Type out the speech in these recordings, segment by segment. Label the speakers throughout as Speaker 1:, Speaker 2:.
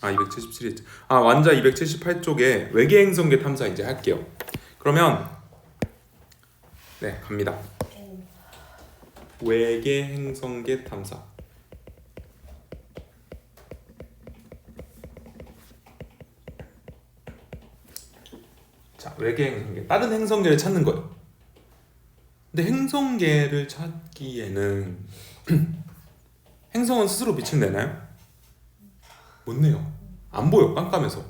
Speaker 1: 277이 완자 278쪽에 외계 행성계 탐사 이제 할게요. 그러면 네, 갑니다. 외계 행성계 탐사. 자, 외계 행성계. 다른 행성계를 찾는 거예요. 근데 행성계를 찾기에는 행성은 스스로 빛을 내나요? 못 내요. 안 보여. 깜깜해서.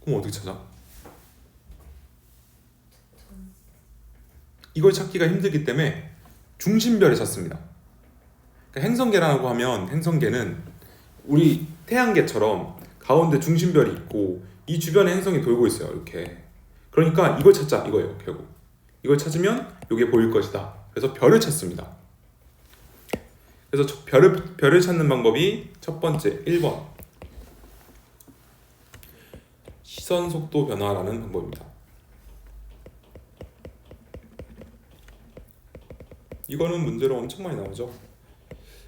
Speaker 1: 그럼 어떻게 찾아? 이걸 찾기가 힘들기 때문에 중심별을 찾습니다. 그러니까 행성계라고 하면 행성계는 우리 태양계처럼 가운데 중심별이 있고 이 주변에 행성이 돌고 있어요. 이렇게. 그러니까 이걸 찾자 이거예요. 결국 이걸 찾으면 이게 보일 것이다. 그래서 별을 찾습니다. 그래서 별을 찾는 방법이 첫 번째 1번 시선 속도 변화라는 방법입니다. 이거는 문제로 엄청 많이 나오죠.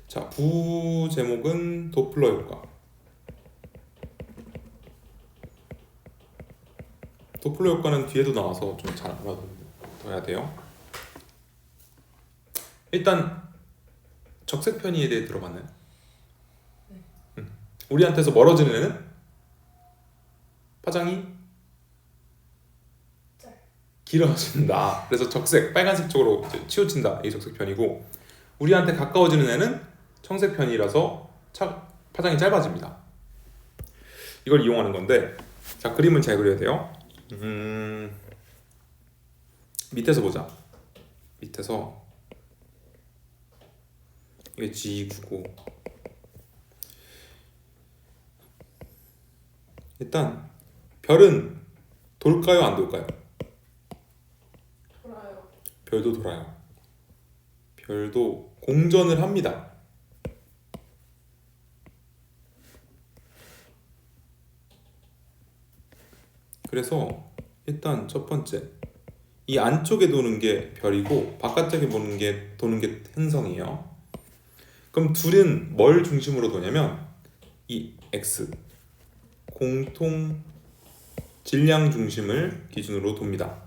Speaker 1: 자, 부 제목은 도플러 효과. 도플러 효과는 뒤에도 나와서 좀 잘 알아둬야 돼요. 일단 적색 편의에 대해 들어봤나요? 네. 우리한테서 멀어지는 애는 파장이 길어진다. 그래서 적색, 빨간색 쪽으로 이제 치우친다. 이게 적색 편이고 우리한테 가까워지는 애는 청색 편이라서 파장이 짧아집니다. 이걸 이용하는 건데 자, 그림을 잘 그려야 돼요. 밑에서 보자. 밑에서 이게 지구고 일단 별은 돌까요? 안 돌까요?
Speaker 2: 돌아요.
Speaker 1: 별도 돌아요. 별도 공전을 합니다. 그래서 일단 첫 번째 이 안쪽에 도는 게 별이고 바깥쪽에 도는 게 행성이에요. 그럼 둘은 뭘 중심으로 도냐면 이 X 공통 질량 중심을 기준으로 돕니다.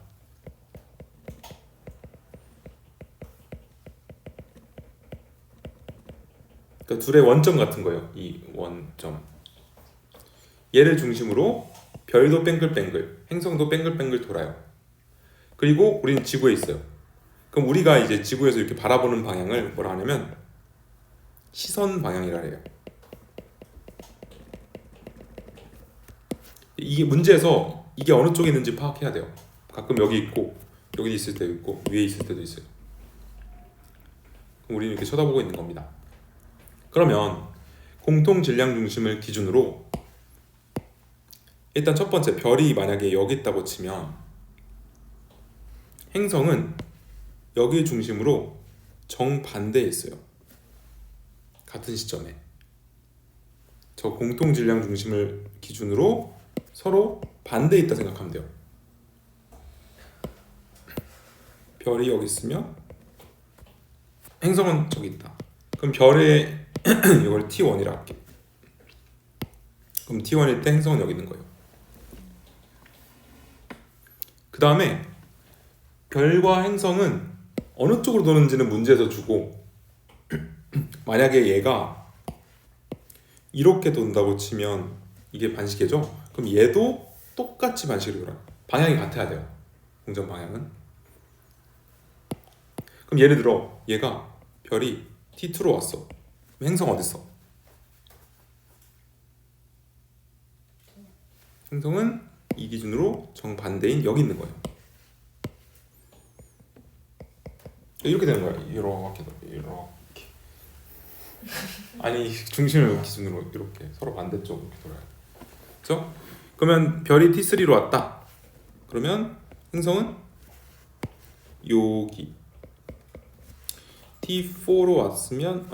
Speaker 1: 그러니까 둘의 원점 같은 거예요. 이 원점. 얘를 중심으로 별도 뱅글뱅글, 행성도 뱅글뱅글 돌아요. 그리고 우리는 지구에 있어요. 그럼 우리가 이제 지구에서 이렇게 바라보는 방향을 뭐라 하냐면 시선 방향이라 해요. 이게 문제에서 이게 어느 쪽에 있는지 파악해야 돼요. 가끔 여기 있고 여기 있을 때도 있고 위에 있을 때도 있어요. 그럼 우리는 이렇게 쳐다보고 있는 겁니다. 그러면 공통 질량 중심을 기준으로 일단 첫 번째 별이 만약에 여기 있다고 치면 행성은 여기 중심으로 정반대에 있어요. 같은 시점에 저 공통 질량 중심을 기준으로 서로 반대에 있다 생각하면 돼요. 별이 여기 있으면 행성은 저기 있다. 그럼 별의 이걸 T1이라 할게. 그럼 T1일 때 행성은 여기 있는 거예요. 그 다음에 별과 행성은 어느 쪽으로 도는지는 문제에서 주고 만약에 얘가 이렇게 돈다고 치면 이게 반시계죠? 그럼 얘도 똑같이 반시계로 돌아요. 방향이 같아야 돼요. 공전 방향은. 그럼 예를 들어 얘가 별이 T2로 왔어. 그럼 행성 어디 있어? 행성은 이 기준으로 정반대인 여기 있는 거예요. 이렇게 되는 거야. 이렇게. 아니 중심을 기준으로 이렇게 서로 반대쪽으로 이렇게 돌아요. 그렇죠? 그러면 별이 T3로 왔다. 그러면 행성은 여기 T4로 왔으면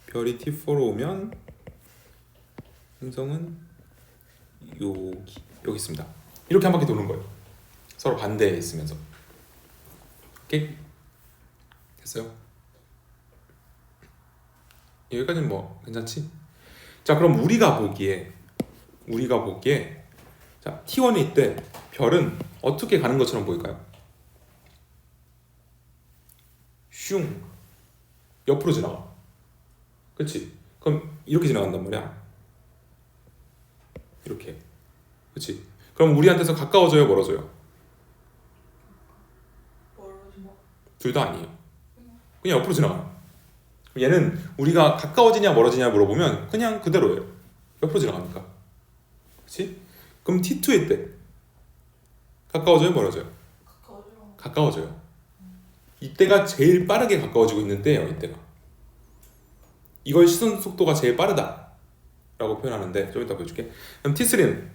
Speaker 1: 별이 T4로 오면 행성은 여기 있습니다. 이렇게 한 바퀴 도는 거예요. 서로 반대에 있으면서. 오케이? 됐어요? 여기까지는 뭐 괜찮지? 자, 그럼 우리가 보기에 자, T1이 있대. 별은 어떻게 가는 것처럼 보일까요? 슝 옆으로 지나가. 그치? 그럼 이렇게 지나간단 말이야. 이렇게. 그치? 그럼 우리한테서 가까워져요, 멀어져요? 둘 다 아니에요. 그냥 옆으로 지나가요. 얘는 우리가 가까워지냐 멀어지냐 물어보면 그냥 그대로예요. 옆으로 지나가니까. 그치? 그럼 T2일 때 가까워져요, 멀어져요? 가까워져요. 이때가 제일 빠르게 가까워지고 있는 때예요. 이때가. 이걸 시선 속도가 제일 빠르다 라고 표현하는데 좀 이따 보여줄게. 그럼 T3는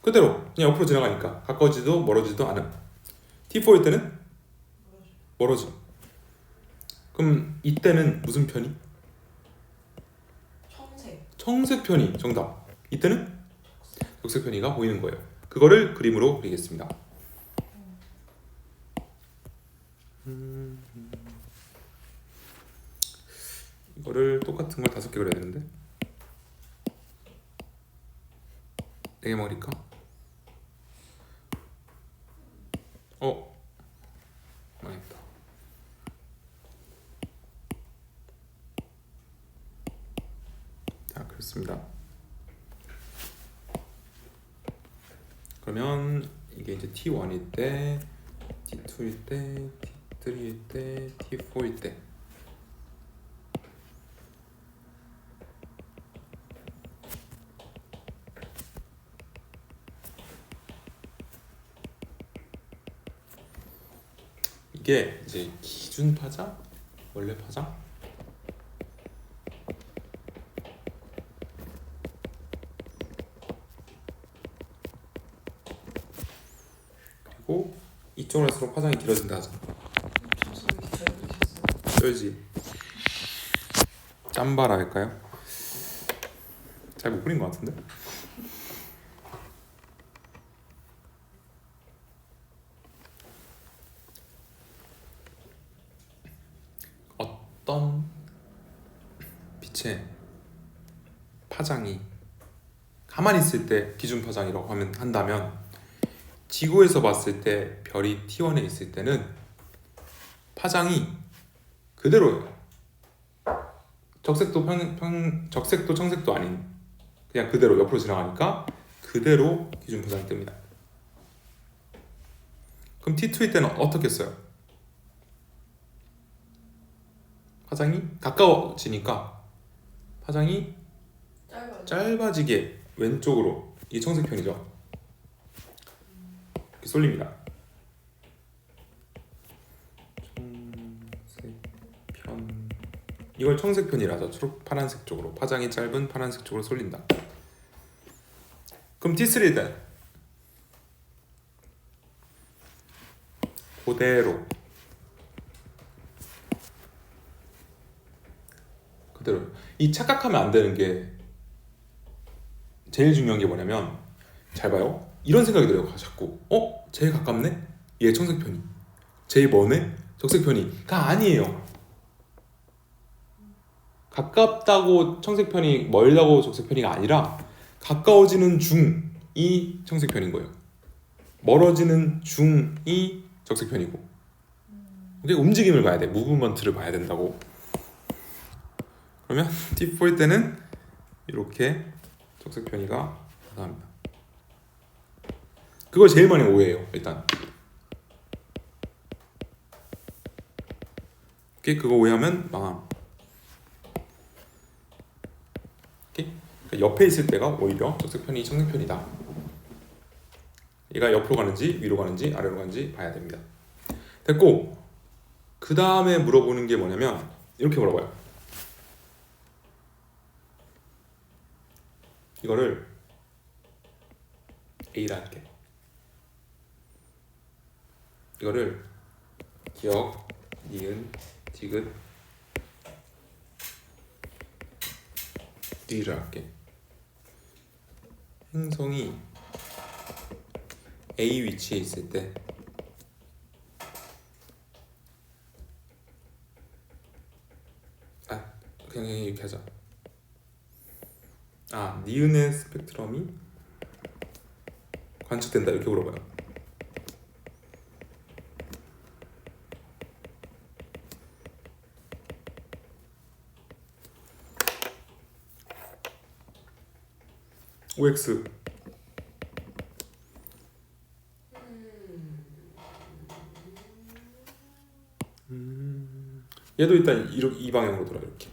Speaker 1: 그대로 그냥 옆으로 지나가니까 가까워지도 멀어지도 않음. T4일 때는 멀어져. 그럼 이때는 무슨 편이? 청색 편이 정답. 이때는 적색 편이가 보이는 거예요. 그거를 그림으로 그리겠습니다. 이거를 똑같은 걸 5개 그려야 되는데 4개 먹으니까 망했다. 자, 그렇습니다. 그러면 이게 이제 T1일 때, T2일 때, T3일 때, T4일 때. 이게 이제 기준 파장, 원래 파장. 그리고 이쪽으로 할수록 파장이 길어진다 하잖아. 쩔지. 짬바라 할까요? 잘 못 그린 것 같은데? 어떤 빛의 파장이 가만히 있을 때 기준 파장이라고 한다면 지구에서 봤을 때 별이 T1에 있을 때는 파장이 그대로예요. 적색도 적색도 청색도 아닌 그냥 그대로 옆으로 지나가니까 그대로 기준 파장이 뜹니다. 그럼 T2일 때는 어떻게 써요? 파장이 가까워지니까 파장이 짧아지게 왼쪽으로, 이 청색편이죠. 이렇게 쏠립니다. 청색편, 이걸 청색편이라서 초록 파란색 쪽으로, 파장이 짧은 파란색 쪽으로 쏠린다. 그럼 T3일 때 그대로 이 착각하면 안 되는 게 제일 중요한 게 뭐냐면, 잘 봐요. 이런 생각이 들어요. 자꾸 제일 가깝네? 얘 청색편이. 제일 머네? 적색편이가 아니에요. 가깝다고 청색편이, 멀다고 적색편이가 아니라 가까워지는 중이 청색편인 거예요. 멀어지는 중이 적색편이고. 이게 움직임을 봐야 돼. 무브먼트를 봐야 된다고. 그러면 T4일 때는 이렇게 적색편이가 나타납니다. 그걸 제일 많이 오해해요. 일단 그거 오해하면 망함. 그러니까 옆에 있을 때가 오히려 적색편이 청색편이다. 얘가 옆으로 가는지 위로 가는지 아래로 가는지 봐야 됩니다. 됐고, 그 다음에 물어보는 게 뭐냐면 이렇게 물어봐요. 이거를 A라 할게. 이거를 기억, 니은, 디귿, D라 할게. 행성이 A 위치에 있을 때 그냥 이렇게 하자. 니은의 스펙트럼이 관측된다 이렇게 물어봐요. OX 얘도 일단 이 방향으로 돌아 이렇게.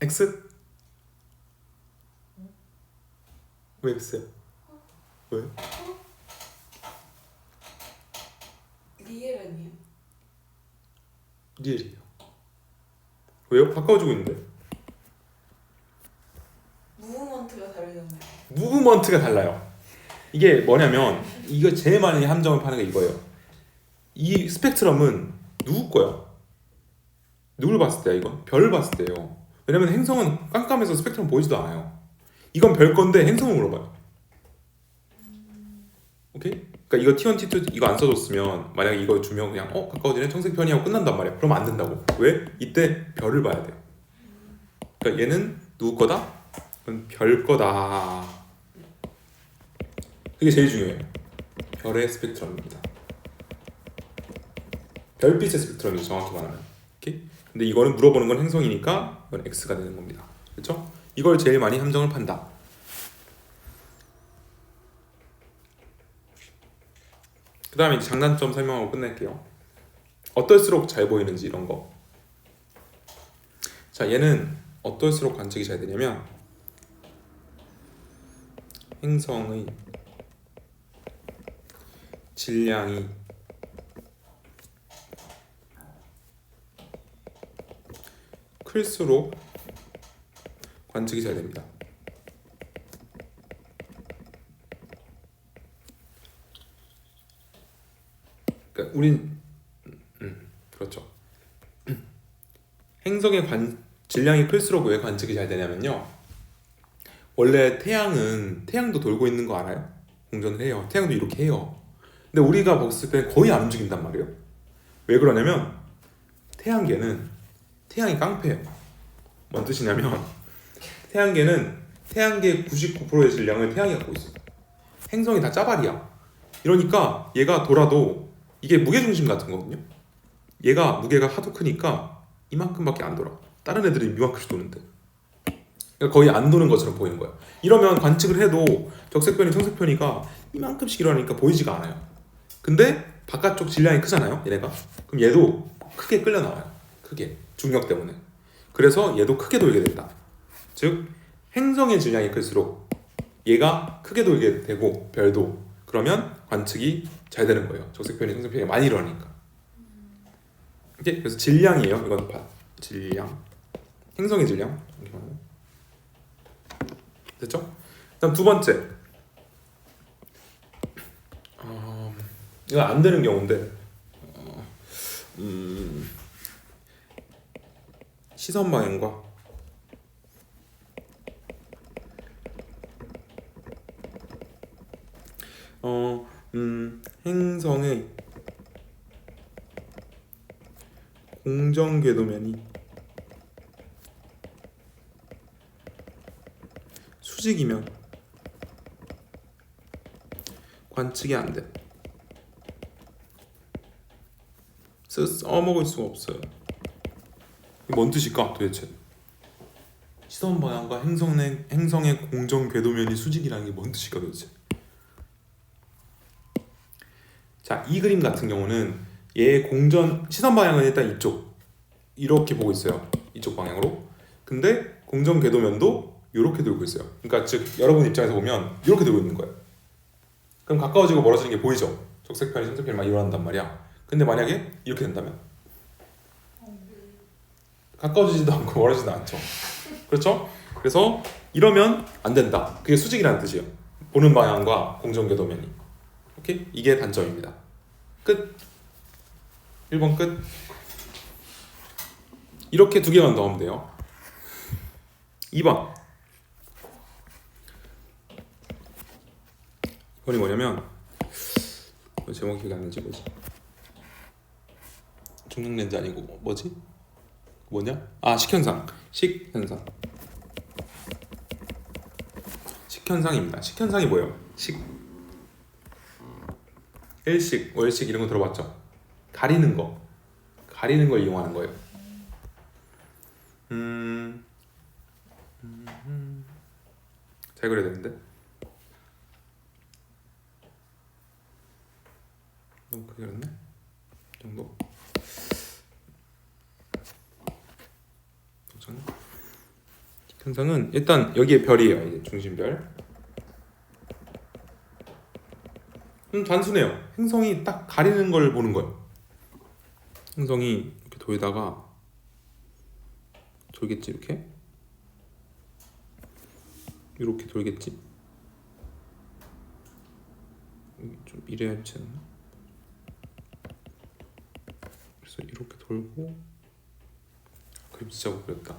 Speaker 1: X? 왜 X야? 왜?
Speaker 2: 리엘 아니에요?
Speaker 1: 리엘이에요. 왜요? 바꿔주고 있는데.
Speaker 2: 무브먼트가 다르잖아요.
Speaker 1: 무브먼트가 달라요. 이게 뭐냐면 이거 제일 많이 함정을 파는 게 이거예요. 이 스펙트럼은 누구 거야? 누굴 봤을 때야 이건? 별을 봤을 때요. 왜냐면 행성은 깜깜해서 스펙트럼 보이지도 않아요. 이건 별 건데 행성을 물어봐요. 오케이? 그러니까 이거 T1, T2 이거 안 써줬으면 만약에 이거 주면 그냥 가까워지네 청색 편이하고 끝난단 말이야. 그러면 안 된다고. 왜? 이때 별을 봐야 돼. 그러니까 얘는 누구 거다? 이건 별 거다. 그게 제일 중요해요. 별의 스펙트럼입니다. 별빛의 스펙트럼이 정확히 말하면. 오케이? 근데 이거는 물어보는 건 행성이니까 이건 X가 되는 겁니다. 그렇죠? 이걸 제일 많이 함정을 판다. 그 다음에 장단점 설명하고 끝낼게요. 어떨수록 잘 보이는지 이런 거. 자, 얘는 어떨수록 관측이 잘 되냐면 행성의 질량이 클수록 관측이 잘 됩니다. 그러니까 우린 그렇죠. 행성의 질량이 클수록 왜 관측이 잘 되냐면요. 원래 태양도 돌고 있는 거 알아요? 공전을 해요. 태양도 이렇게 해요. 근데 우리가 봤을 때 거의 안 움직인단 말이에요. 왜 그러냐면 태양계는 태양이 깡패예요. 뭔 뜻이냐면 태양계는 태양계의 99%의 질량을 태양이 갖고 있어요. 행성이 다 짜발이야. 이러니까 얘가 돌아도 이게 무게중심 같은 거거든요. 얘가 무게가 하도 크니까 이만큼밖에 안 돌아. 다른 애들이 이만큼씩 도는데. 그러니까 거의 안 도는 것처럼 보이는 거예요. 이러면 관측을 해도 적색변이 청색변이가 이만큼씩 일어나니까 보이지가 않아요. 근데 바깥쪽 질량이 크잖아요. 얘네가. 그럼 얘도 크게 끌려 나와요. 크게. 중력 때문에. 그래서 얘도 크게 돌게 된다. 즉 행성의 질량이 클수록 얘가 크게 돌게 되고 별도 그러면 관측이 잘 되는 거예요. 적색변이 청색변이 많이 일어나니까. 이게 그래서 질량이에요. 이건 질량. 행성의 질량. 이렇게 말하면. 됐죠? 다음 두 번째. 이거 안 되는 경우인데 시선 방향과 행성의 공정 궤도면이 수직이면 관측이 안 돼. 써먹을 수가 없어요. 이게 뭔 뜻일까 도대체? 시선 방향과 행성의 공정 궤도면이 수직이라는 게 뭔 뜻일까 도대체? 자, 이 그림 같은 경우는 얘 시선 방향은 일단 이렇게 보고 있어요. 이쪽 방향으로. 근데 공정 궤도면도 이렇게 돌고 있어요. 그러니까 즉 여러분 입장에서 보면 이렇게 돌고 있는 거예요. 그럼 가까워지고 멀어지는 게 보이죠? 적색편이 청색편이 막 일어난단 말이야. 근데 만약에 이렇게 된다면 가까워지지도 않고 멀어지지도 않죠. 그렇죠? 그래서 이러면 안 된다. 그게 수직이라는 뜻이에요. 보는 방향과 공정 궤도면이. 오케이? 이게 단점입니다. 끝. 1번 끝. 이렇게 두 개만 넣으면 돼요. 2번. 이건이 뭐냐면 제목이 기억이 안 나지 뭐지? 중력 렌즈 아니고 뭐지? 뭐냐? 아 식현상. 식현상. 식현상입니다. 식현상이 뭐예요? 일식, 월식 이런 거 들어봤죠? 가리는 걸 이용하는 거예요. 잘 그려야 되는데 너무 크게 그렸네? 이 정도? 현상은 일단 여기에 별이에요. 이제 중심별. 단순해요. 행성이 딱 가리는 걸 보는 거예요. 행성이 이렇게 돌다가 돌겠지 이렇게 돌겠지. 여기 좀 이래야 하지 않나? 그래서 이렇게 돌고 그림 진짜 못 그렸다.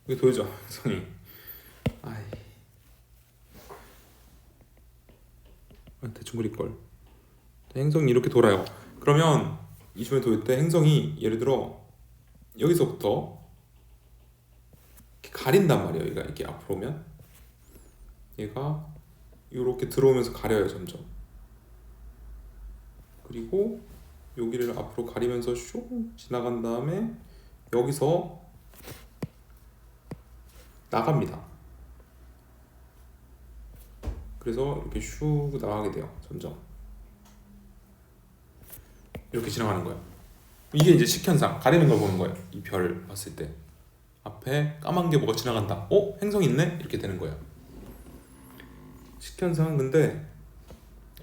Speaker 1: 이게 돌죠 행성이. 아이 대충 그릴 걸. 행성이 이렇게 돌아요. 그러면 이 주변에 돌 때 행성이 예를 들어 여기서부터 이렇게 가린단 말이에요. 얘가 이렇게 앞으로 오면 얘가 이렇게 들어오면서 가려요 점점. 그리고 여기를 앞으로 가리면서 슉 지나간 다음에 여기서 나갑니다. 그래서 이렇게 슉 나가게 돼요 점점. 이렇게 지나가는 거예요. 이게 이제 식현상, 가리는 걸 보는 거예요. 이 별 봤을 때 앞에 까만 게 뭐가 지나간다. 행성 있네? 이렇게 되는 거예요. 식현상. 근데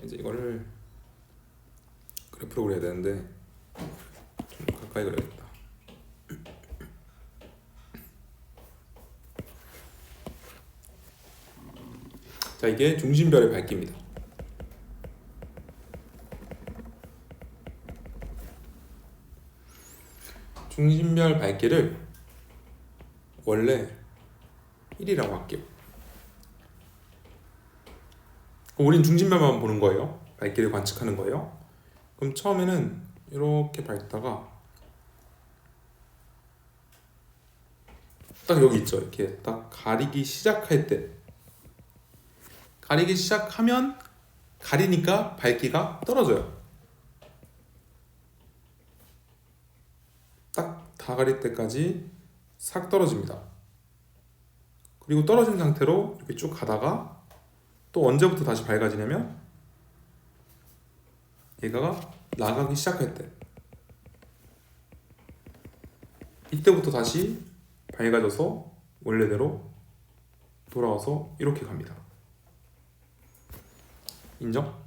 Speaker 1: 이제 이거를 그래프로 그려야 되는데 좀 가까이 그려야겠다. 자, 이게 중심별의 밝기입니다. 중심별 밝기를 원래 1이라고 할게요. 우린 중심별만 보는 거예요. 밝기를 관측하는 거예요. 그럼 처음에는 이렇게 밝다가 딱 여기 있죠. 이렇게 딱 가리기 시작할 때, 가리기 시작하면 가리니까 밝기가 떨어져요. 딱 다 가릴 때까지 싹 떨어집니다. 그리고 떨어진 상태로 이렇게 쭉 가다가 또 언제부터 다시 밝아지냐면 얘가 나가기 시작할 때, 이때부터 다시 밝아져서 원래대로 돌아와서 이렇게 갑니다. 인정?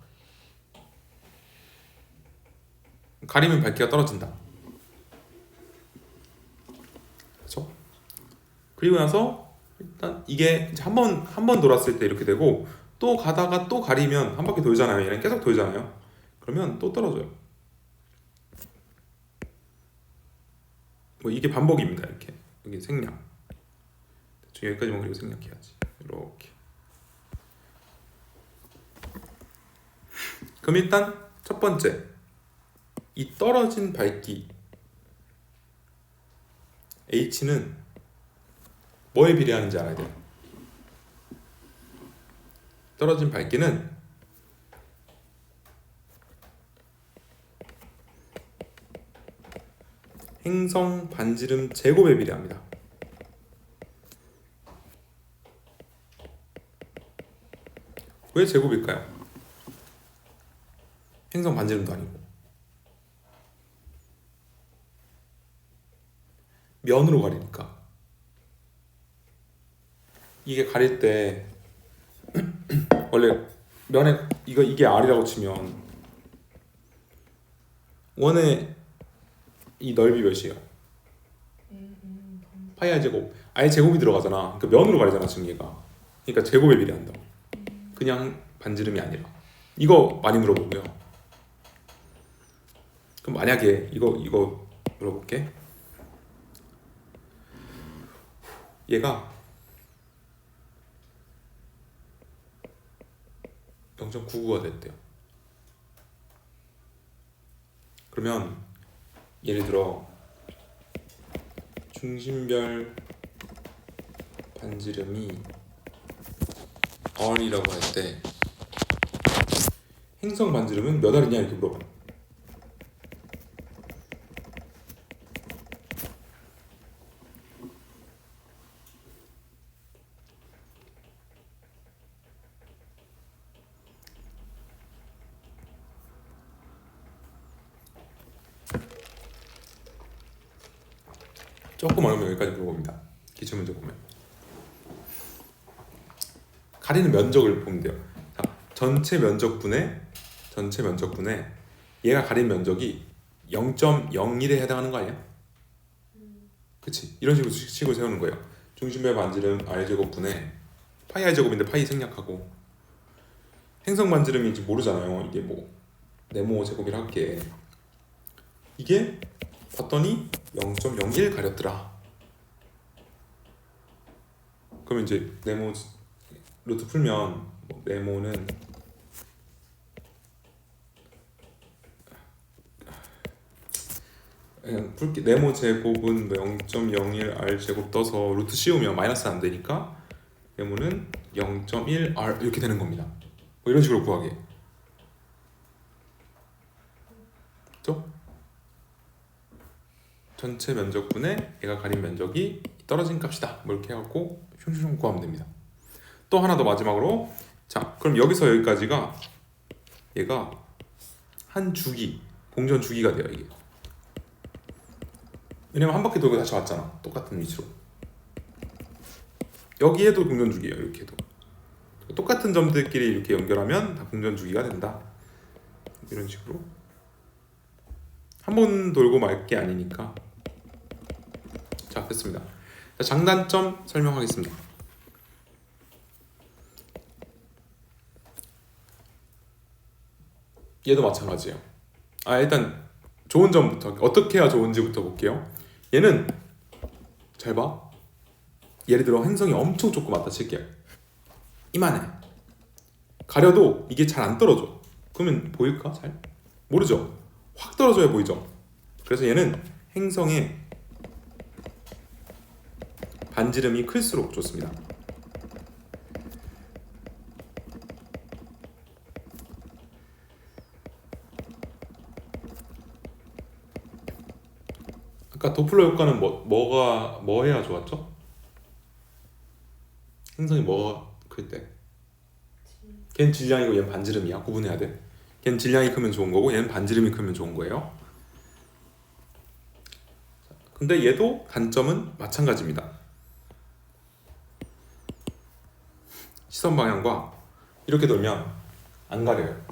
Speaker 1: 가리면 밝기가 떨어진다. 그렇죠? 그리고 나서 일단 이게 한 번 돌았을 때 이렇게 되고, 또 가다가 또 가리면 한 바퀴 돌잖아요. 얘는 계속 돌잖아요. 그러면 또 떨어져요. 뭐 이게 반복입니다. 이렇게 여기 생략. 여기까지만 그리고 생략해야지. 이렇게. 그럼 일단 첫 번째, 이 떨어진 밝기 H는 뭐에 비례하는지 알아야 돼요. 떨어진 밝기는 행성 반지름 제곱에 비례합니다. 왜 제곱일까요? 행성 반지름도 아니고 면으로 가리니까. 이게 가릴 때 원래 면에 이게 R이라고 치면 원의 이 넓이 몇이에요? 파이 R 제곱. 아예 제곱이 들어가잖아. 그러니까 면으로 가리잖아 지금 얘가. 그러니까 제곱에 비례한다. 그냥 반지름이 아니라. 이거 많이 물어보고요. 그럼 만약에 이거 물어볼게. 얘가 0.99가 됐대요. 그러면 예를 들어 중심별 반지름이 R이라고 할 때 행성 반지름은 몇 R이냐 이렇게 물어봐요. 조금 어려우면 여기까지 물어봅니다. 기출문제 보면 가리는 면적을 보면 돼요. 자, 전체 면적분에 얘가 가린 면적이 0.01에 해당하는 거 아니야? 그치? 이런 식으로 식을 세우는 거예요. 중심별 반지름 r제곱분에 파이 r제곱인데 파이 생략하고 행성 반지름인지 모르잖아요. 이게 뭐 네모 제곱이라 할게. 이게 봤더니 0.01 가렸더라. 그러면 이제 네모 루트 풀면 뭐 네모는 그냥 풀게. 네모 제곱은 0.01 r 제곱 떠서 루트 씌우면 마이너스 안 되니까 네모는 0.1 r 이렇게 되는 겁니다. 뭐 이런 식으로 구하게. 그렇죠? 전체 면적분에 얘가 가린 면적이 떨어진 값이다. 뭐 이렇게 해갖고 슝슝 구하면 됩니다. 또 하나 더 마지막으로, 자 그럼 여기서 여기까지가 얘가 한 주기, 공전 주기가 돼요. 이게 왜냐면 한 바퀴 돌고 다시 왔잖아. 똑같은 위치로. 여기에도 공전 주기예요. 이렇게 해도 똑같은 점들끼리 이렇게 연결하면 다 공전 주기가 된다. 이런 식으로 한 번 돌고 말 게 아니니까. 자 됐습니다. 자, 장단점 설명하겠습니다. 얘도 마찬가지예요. 일단 좋은 점부터, 어떻게 해야 좋은지부터 볼게요. 얘는 잘 봐. 예를 들어 행성이 엄청 조그맣다 칠게요. 이만해. 가려도 이게 잘 안 떨어져. 그러면 보일까? 잘? 모르죠. 확 떨어져야 보이죠. 그래서 얘는 행성의 반지름이 클수록 좋습니다. 아까 도플러 효과는 뭐 해야 좋았죠? 행성이 뭐가 클 때? 걔는 질량이고 얘는 반지름이야. 구분해야 돼. 걔는 질량이 크면 좋은 거고 얘는 반지름이 크면 좋은 거예요. 근데 얘도 단점은 마찬가지입니다. 시선 방향과 이렇게 돌면 안 가려요.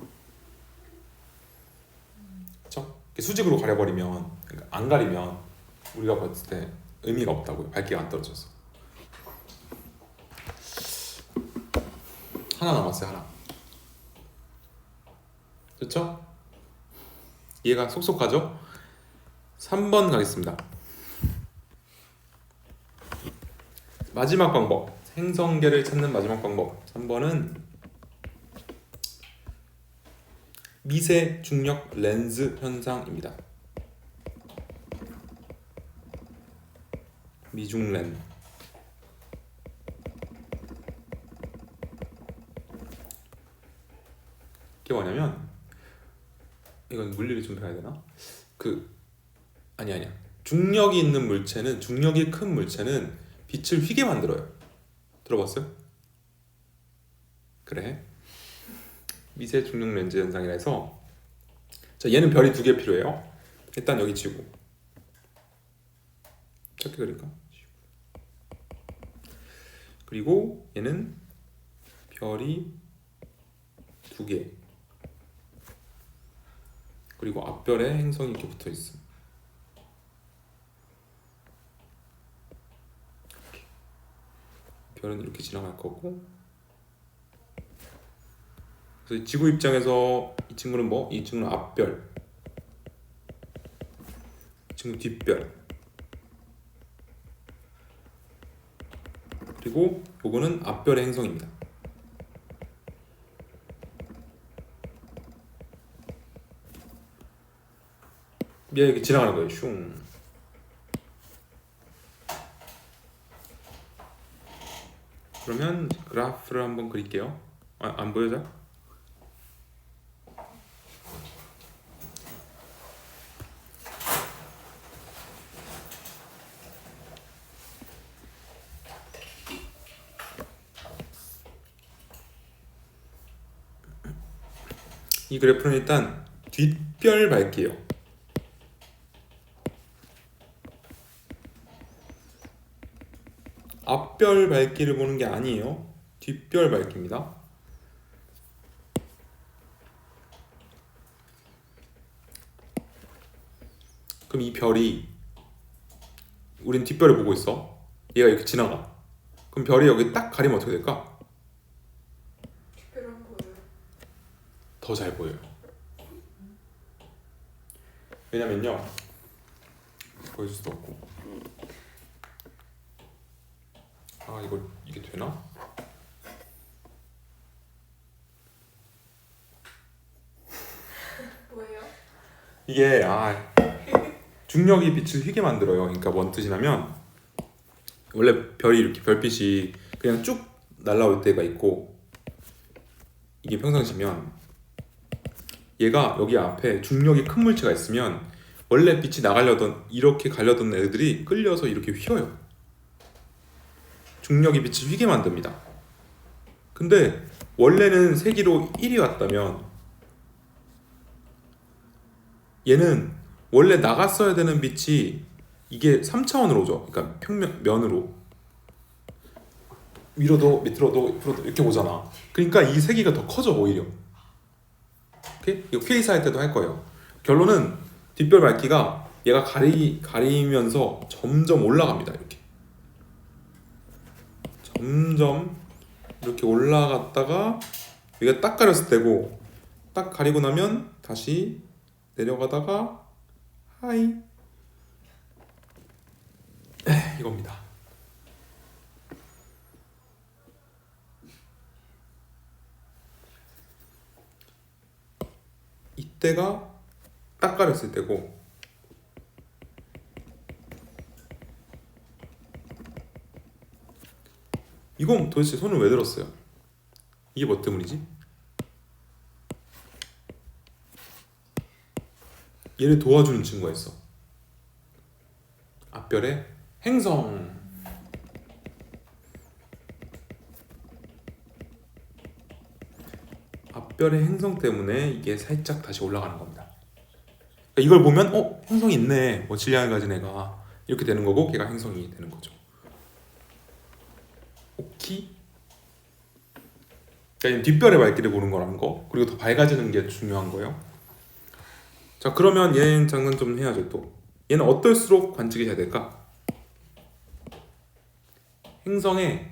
Speaker 1: 그렇죠? 수직으로 가려버리면, 그러니까 안 가리면 우리가 봤을 때 의미가 없다고요. 밝기가 안 떨어져서. 하나 남았어요. 하나. 그렇죠? 이해가 쏙쏙 가죠? 3번 가겠습니다. 마지막 방법, 행성계를 찾는 마지막 방법 3번은 미세 중력 렌즈 현상입니다. 미중렌. 이게 뭐냐면, 이건 물리를 좀 배워야 되나? 아니야. 중력이 있는 물체는, 중력이 큰 물체는 빛을 휘게 만들어요. 들어봤어요? 그래. 미세 중력 렌즈 현상이라 해서, 자 얘는 별이 2개 필요해요. 일단 여기 지구. 작게 그릴까? 그리고 얘는 별이 2개. 그리고 앞별에 행성이 이렇게 붙어 있어. 별은 이렇게 지나갈 거고. 그래서 지구 입장에서 이 친구는 뭐? 이 친구는 앞별, 이 친구는 뒷별, 그리고 요거는 앞별의 행성입니다. 얘 이렇게 지나가는 거예요. 슝. 그러면 그래프를 한번 그릴게요. 안 보여져? 이 그래프는 일단 뒷별 밝기예요. 앞별 밝기를 보는 게 아니에요. 뒷별 밝기입니다. 그럼 이 별이 우린 뒷별을 보고 있어. 얘가 이렇게 지나가. 그럼 별이 여기 딱 가리면 어떻게 될까?
Speaker 2: 특별한 보여요.
Speaker 1: 더 잘 보여요. 왜냐면요. 보여줄 수도 없고. 이게 되나?
Speaker 2: 뭐예요?
Speaker 1: 이게 중력이 빛을 휘게 만들어요. 그러니까 뭔 뜻이냐면 원래 별이 이렇게 별빛이 그냥 쭉 날아올 때가 있고 이게 평상시면 얘가 여기 앞에 중력이 큰 물체가 있으면 원래 빛이 나가려던 이렇게 가려던 애들이 끌려서 이렇게 휘어요. 중력이 빛을 휘게 만듭니다. 근데 원래는 세기로 1이 왔다면 얘는 원래 나갔어야 되는 빛이 이게 3차원으로 오죠. 그러니까 평면으로 위로도 밑으로도 옆으로도 이렇게 오잖아. 그러니까 이 세기가 더 커져 오히려. 오케이? 이거 퀘이스 할 때도 할 거예요. 결론은 뒷별 밝기가 얘가 가리면서 점점 올라갑니다. 이렇게 점점 이렇게 올라갔다가 여기가 딱 가렸을 때고 딱 가리고 나면 다시 내려가다가 하이 이겁니다. 이때가 딱 가렸을 때고 이건 도대체 손을 왜 들었어요? 이게 뭐 때문이지? 얘를 도와주는 친구가 있어. 앞별의 행성. 앞별의 행성 때문에 이게 살짝 다시 올라가는 겁니다. 그러니까 이걸 보면 행성이 있네. 뭐 질량을 가진 애가 이렇게 되는 거고 걔가 행성이 되는 거죠. 오케이? 그러니까 뒷별의 밝기를 보는 거라는 거 그리고 더 밝아지는 게 중요한 거예요. 자 그러면 얘는 장난 좀 해야죠. 또 얘는 어떨수록 관측이 잘 될까? 행성의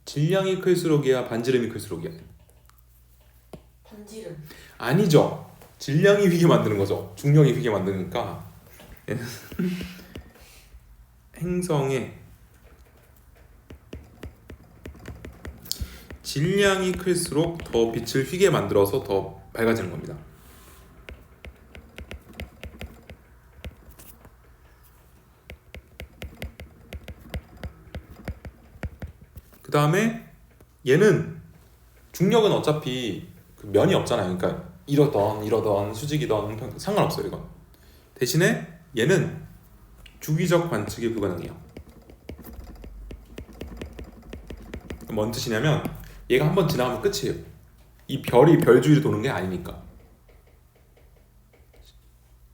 Speaker 1: 질량이 클수록이야 반지름이 클수록이야?
Speaker 2: 반지름.
Speaker 1: 아니죠. 질량이 휘게 만드는 거죠. 중력이 휘게 만드니까 행성의 질량이 클수록 더 빛을 휘게 만들어서 더 밝아지는 겁니다. 그 다음에 얘는 중력은 어차피 그 면이 없잖아요. 그러니까 이러던 수직이던 상관없어요. 이건 대신에 얘는 주기적 관측이 불가능해요. 뭔 뜻이냐면 얘가 한번 지나가면 끝이에요. 이 별이 별 주위를 도는 게 아니니까.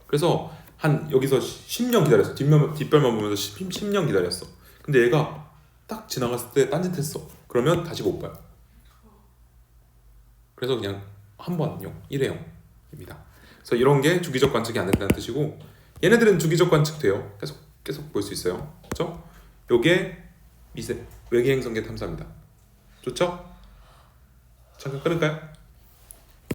Speaker 1: 그래서 한 여기서 10년 기다렸어. 뒷별만 보면서 10년 기다렸어. 근데 얘가 딱 지나갔을 때 딴짓했어. 그러면 다시 못 봐요. 그래서 그냥 한 번용, 일회용입니다. 그래서 이런 게 주기적 관측이 안 된다는 뜻이고 얘네들은 주기적 관측돼요. 계속 볼 수 있어요. 그렇죠? 요게 외계 행성계 탐사입니다. 좋죠? 잠깐 끊을까요?